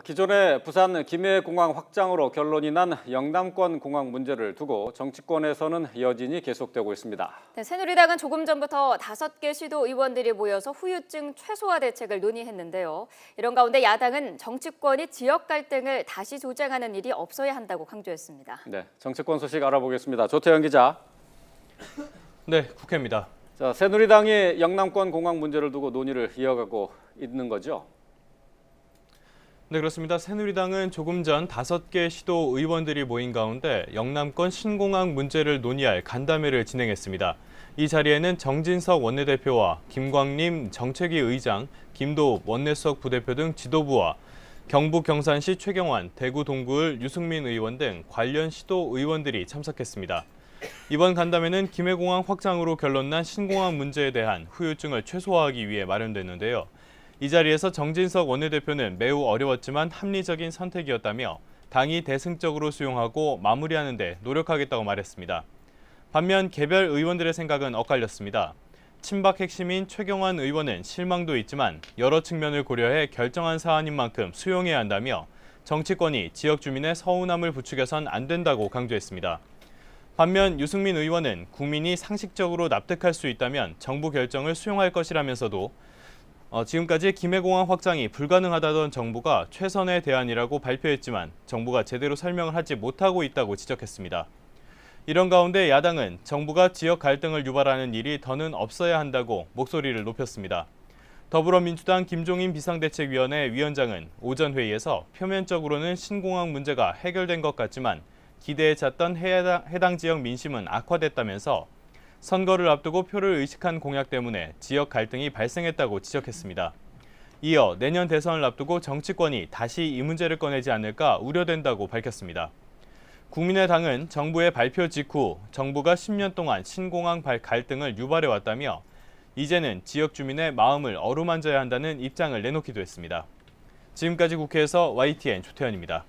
기존의 부산 김해공항 확장으로 결론이 난 영남권 공항 문제를 두고 정치권에서는 여진이 계속되고 있습니다. 네, 새누리당은 조금 전부터 5개 시도 의원들이 모여서 후유증 최소화 대책을 논의했는데요. 이런 가운데 야당은 정치권이 지역 갈등을 다시 조장하는 일이 없어야 한다고 강조했습니다. 네, 정치권 소식 알아보겠습니다. 조태현 기자. 네, 국회입니다. 자, 새누리당이 영남권 공항 문제를 두고 논의를 이어가고 있는 거죠? 네, 그렇습니다. 새누리당은 조금 전 5개 시도 의원들이 모인 가운데 영남권 신공항 문제를 논의할 간담회를 진행했습니다. 이 자리에는 정진석 원내대표와 김광림 정책위 의장, 김도읍 원내수석 부대표 등 지도부와 경북 경산시 최경환, 대구 동구을 유승민 의원 등 관련 시도 의원들이 참석했습니다. 이번 간담회는 김해공항 확장으로 결론난 신공항 문제에 대한 후유증을 최소화하기 위해 마련됐는데요. 이 자리에서 정진석 원내대표는 매우 어려웠지만 합리적인 선택이었다며 당이 대승적으로 수용하고 마무리하는 데 노력하겠다고 말했습니다. 반면 개별 의원들의 생각은 엇갈렸습니다. 친박 핵심인 최경환 의원은 실망도 있지만 여러 측면을 고려해 결정한 사안인 만큼 수용해야 한다며 정치권이 지역 주민의 서운함을 부추겨선 안 된다고 강조했습니다. 반면 유승민 의원은 국민이 상식적으로 납득할 수 있다면 정부 결정을 수용할 것이라면서도 지금까지 김해공항 확장이 불가능하다던 정부가 최선의 대안이라고 발표했지만 정부가 제대로 설명을 하지 못하고 있다고 지적했습니다. 이런 가운데 야당은 정부가 지역 갈등을 유발하는 일이 더는 없어야 한다고 목소리를 높였습니다. 더불어민주당 김종인 비상대책위원회 위원장은 오전 회의에서 표면적으로는 신공항 문제가 해결된 것 같지만 기대에 찼던 해당 지역 민심은 악화됐다면서 선거를 앞두고 표를 의식한 공약 때문에 지역 갈등이 발생했다고 지적했습니다. 이어 내년 대선을 앞두고 정치권이 다시 이 문제를 꺼내지 않을까 우려된다고 밝혔습니다. 국민의당은 정부의 발표 직후 정부가 10년 동안 신공항 갈등을 유발해왔다며 이제는 지역 주민의 마음을 어루만져야 한다는 입장을 내놓기도 했습니다. 지금까지 국회에서 YTN 조태현입니다.